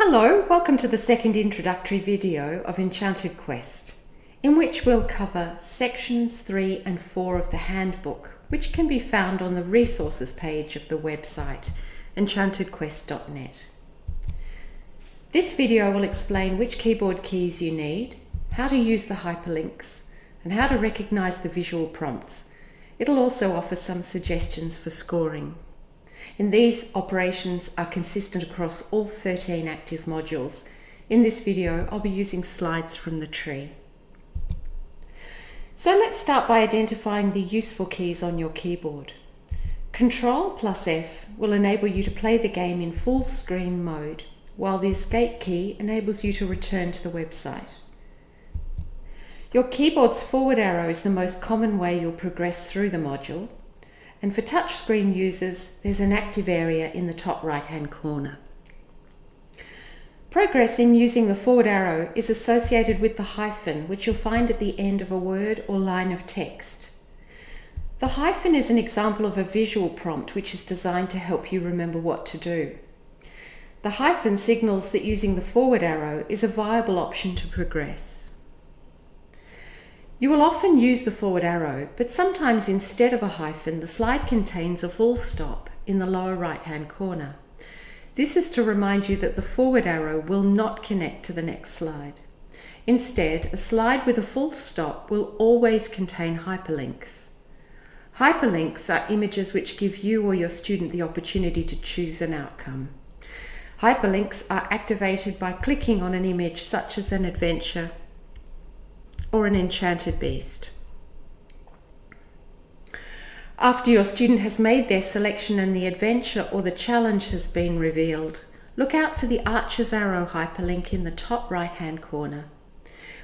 Hello, welcome to the second introductory video of Enchanted Quest, in which we'll cover sections 3 and 4 of the handbook, which can be found on the resources page of the website enchantedquest.net. This video will explain which keyboard keys you need, how to use the hyperlinks, and how to recognize the visual prompts. It'll also offer some suggestions for scoring. And these operations are consistent across all 13 active modules. In this video, I'll be using slides from the tree. So let's start by identifying the useful keys on your keyboard. Control plus F will enable you to play the game in full screen mode, while the escape key enables you to return to the website. Your keyboard's forward arrow is the most common way you'll progress through the module. And for touchscreen users, there's an active area in the top right-hand corner. Progress in using the forward arrow is associated with the hyphen, which you'll find at the end of a word or line of text. The hyphen is an example of a visual prompt which is designed to help you remember what to do. The hyphen signals that using the forward arrow is a viable option to progress. You will often use the forward arrow, but sometimes instead of a hyphen, the slide contains a full stop in the lower right-hand corner. This is to remind you that the forward arrow will not connect to the next slide. Instead, a slide with a full stop will always contain hyperlinks. Hyperlinks are images which give you or your student the opportunity to choose an outcome. Hyperlinks are activated by clicking on an image such as an adventure or an enchanted beast. After your student has made their selection and the adventure or the challenge has been revealed, look out for the Archer's Arrow hyperlink in the top right-hand corner,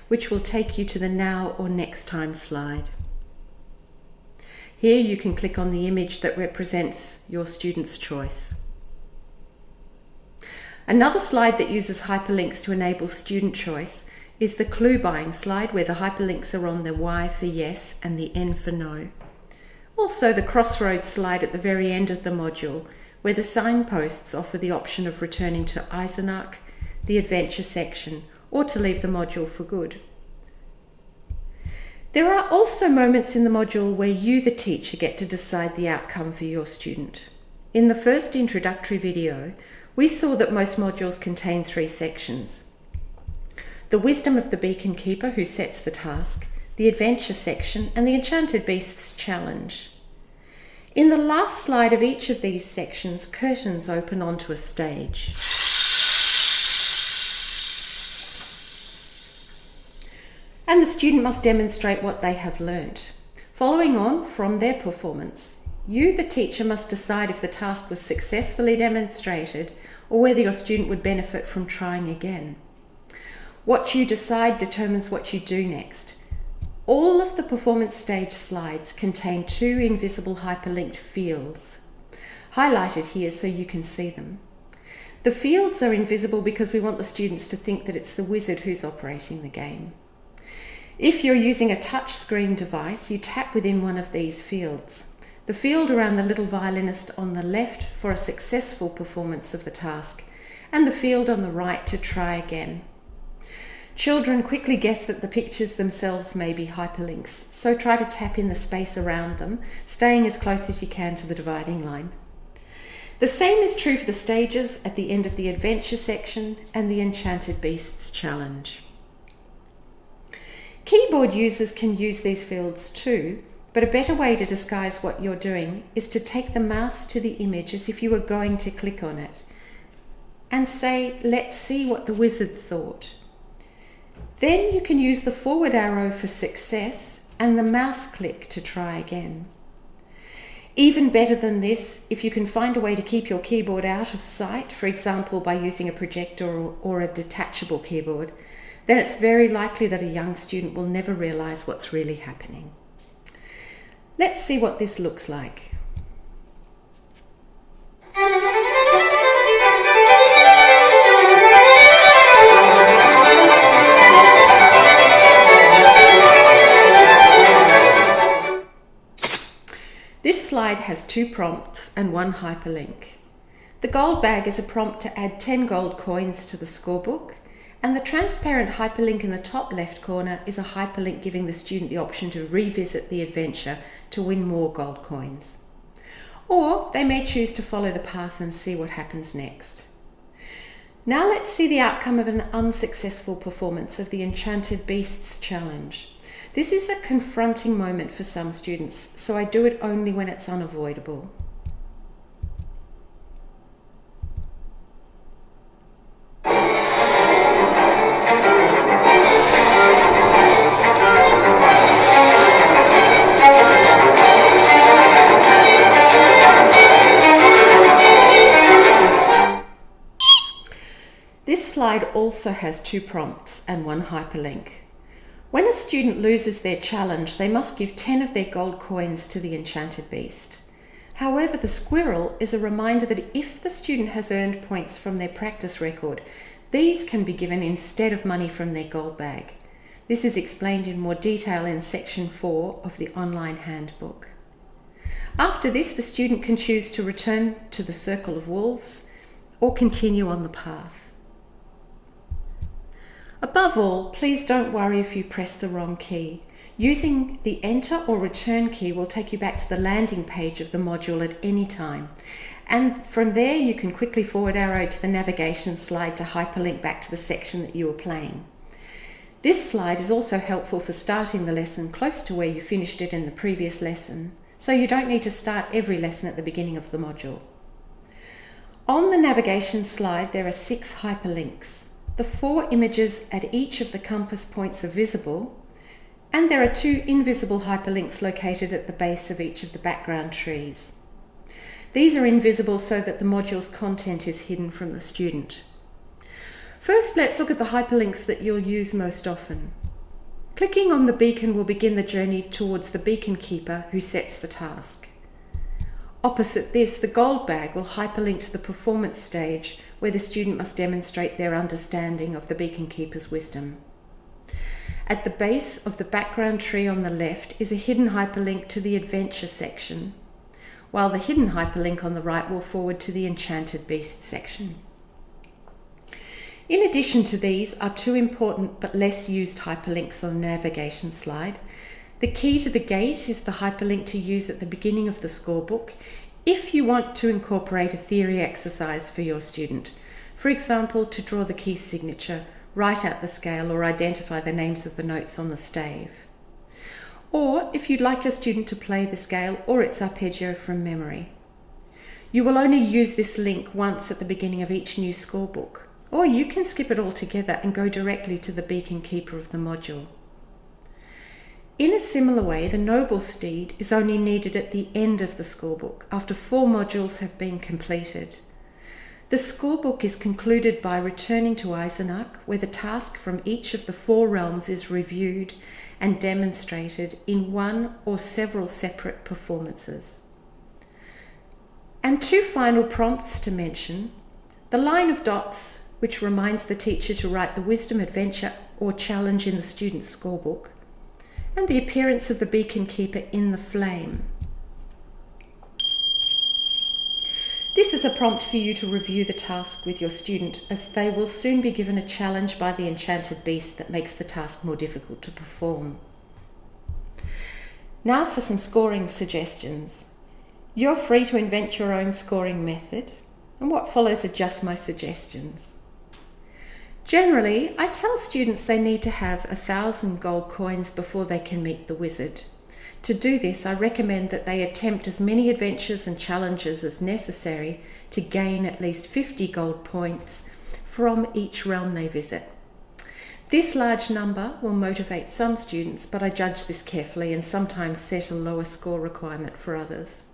which will take you to the Now or Next Time slide. Here you can click on the image that represents your student's choice. Another slide that uses hyperlinks to enable student choice is the clue buying slide, where the hyperlinks are on the Y for yes and the N for no. Also the crossroads slide at the very end of the module, where the signposts offer the option of returning to Eisenach, the adventure section, or to leave the module for good. There are also moments in the module where you, the teacher, get to decide the outcome for your student. In the first introductory video, we saw that most modules contain 3 sections: the wisdom of the beacon keeper who sets the task, the adventure section, and the enchanted beasts challenge. In the last slide of each of these sections, curtains open onto a stage. And the student must demonstrate what they have learnt. Following on from their performance, you, the teacher, must decide if the task was successfully demonstrated or whether your student would benefit from trying again. What you decide determines what you do next. All of the performance stage slides contain 2 invisible hyperlinked fields, highlighted here so you can see them. The fields are invisible because we want the students to think that it's the wizard who's operating the game. If you're using a touchscreen device, you tap within one of these fields. The field around the little violinist on the left for a successful performance of the task, and the field on the right to try again. Children quickly guess that the pictures themselves may be hyperlinks, so try to tap in the space around them, staying as close as you can to the dividing line. The same is true for the stages at the end of the adventure section and the enchanted beasts challenge. Keyboard users can use these fields too, but a better way to disguise what you're doing is to take the mouse to the image as if you were going to click on it and say, "Let's see what the wizard thought." Then you can use the forward arrow for success and the mouse click to try again. Even better than this, if you can find a way to keep your keyboard out of sight, for example by using a projector or a detachable keyboard, then it's very likely that a young student will never realize what's really happening. Let's see what this looks like. This slide has 2 prompts and 1 hyperlink. The gold bag is a prompt to add 10 gold coins to the scorebook, and the transparent hyperlink in the top left corner is a hyperlink giving the student the option to revisit the adventure to win more gold coins. Or they may choose to follow the path and see what happens next. Now let's see the outcome of an unsuccessful performance of the Enchanted Beasts challenge. This is a confronting moment for some students, so I do it only when it's unavoidable. This slide also has 2 prompts and 1 hyperlink. When a student loses their challenge, they must give 10 of their gold coins to the Enchanted Beast. However, the squirrel is a reminder that if the student has earned points from their practice record, these can be given instead of money from their gold bag. This is explained in more detail in section 4 of the online handbook. After this, the student can choose to return to the circle of wolves or continue on the path. Above all, please don't worry if you press the wrong key. Using the enter or return key will take you back to the landing page of the module at any time. And from there you can quickly forward arrow to the navigation slide to hyperlink back to the section that you were playing. This slide is also helpful for starting the lesson close to where you finished it in the previous lesson, so you don't need to start every lesson at the beginning of the module. On the navigation slide there are 6 hyperlinks. The 4 images at each of the compass points are visible, and there are 2 invisible hyperlinks located at the base of each of the background trees. These are invisible so that the module's content is hidden from the student. First, let's look at the hyperlinks that you'll use most often. Clicking on the beacon will begin the journey towards the beacon keeper who sets the task. Opposite this, the gold bag will hyperlink to the performance stage where the student must demonstrate their understanding of the beacon keeper's wisdom. At the base of the background tree on the left is a hidden hyperlink to the adventure section, while the hidden hyperlink on the right will forward to the Enchanted Beast section. In addition to these are 2 important but less used hyperlinks on the navigation slide. The key to the gate is the hyperlink to use at the beginning of the scorebook if you want to incorporate a theory exercise for your student. For example, to draw the key signature, write out the scale, or identify the names of the notes on the stave. Or if you'd like your student to play the scale or its arpeggio from memory. You will only use this link once at the beginning of each new scorebook, or you can skip it altogether and go directly to the beacon keeper of the module. In a similar way, the noble steed is only needed at the end of the scorebook, after 4 modules have been completed. The scorebook is concluded by returning to Eisenach, where the task from each of the 4 realms is reviewed and demonstrated in one or several separate performances. And 2 final prompts to mention: the line of dots, which reminds the teacher to write the wisdom, adventure or challenge in the student's scorebook, and the appearance of the beacon keeper in the flame. This is a prompt for you to review the task with your student, as they will soon be given a challenge by the Enchanted Beast that makes the task more difficult to perform. Now for some scoring suggestions. You're free to invent your own scoring method, and what follows are just my suggestions. Generally, I tell students they need to have 1,000 gold coins before they can meet the wizard. To do this, I recommend that they attempt as many adventures and challenges as necessary to gain at least 50 gold points from each realm they visit. This large number will motivate some students, but I judge this carefully and sometimes set a lower score requirement for others.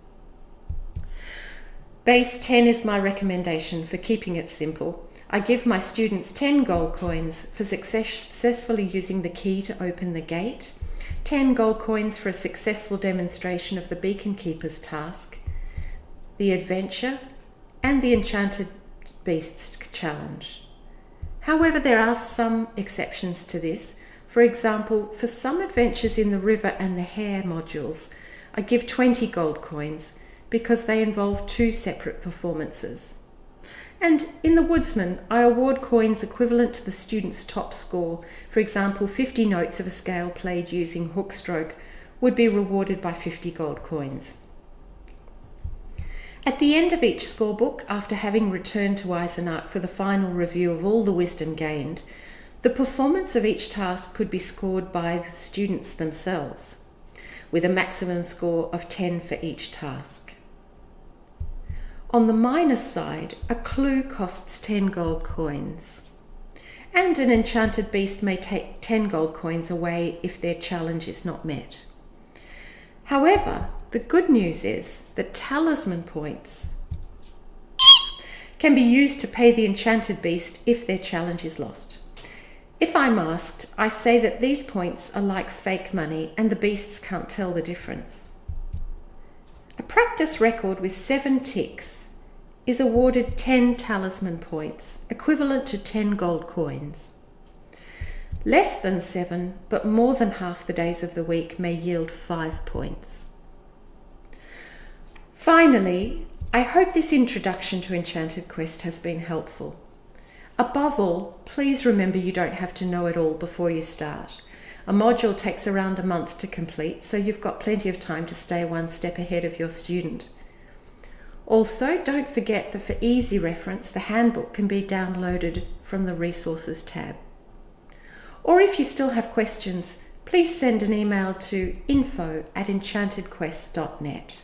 Base 10 is my recommendation for keeping it simple. I give my students 10 gold coins for successfully using the key to open the gate, 10 gold coins for a successful demonstration of the beacon keeper's task, the adventure, and the Enchanted Beasts challenge. However, there are some exceptions to this. For example, for some adventures in the river and the hare modules, I give 20 gold coins because they involve 2 separate performances. And in the Woodsman, I award coins equivalent to the student's top score. For example, 50 notes of a scale played using hook stroke would be rewarded by 50 gold coins. At the end of each scorebook, after having returned to Eisenach for the final review of all the wisdom gained, the performance of each task could be scored by the students themselves, with a maximum score of 10 for each task. On the minus side, a clue costs 10 gold coins, and an enchanted beast may take 10 gold coins away if their challenge is not met. However, the good news is that talisman points can be used to pay the enchanted beast if their challenge is lost. If I'm asked, I say that these points are like fake money and the beasts can't tell the difference. A practice record with 7 ticks is awarded 10 talisman points, equivalent to 10 gold coins. Less than 7, but more than half the days of the week may yield 5 points. Finally, I hope this introduction to Enchanted Quest has been helpful. Above all, please remember you don't have to know it all before you start. A module takes around a month to complete, so you've got plenty of time to stay one step ahead of your student. Also, don't forget that for easy reference, the handbook can be downloaded from the Resources tab. Or if you still have questions, please send an email to info@enchantedquest.net.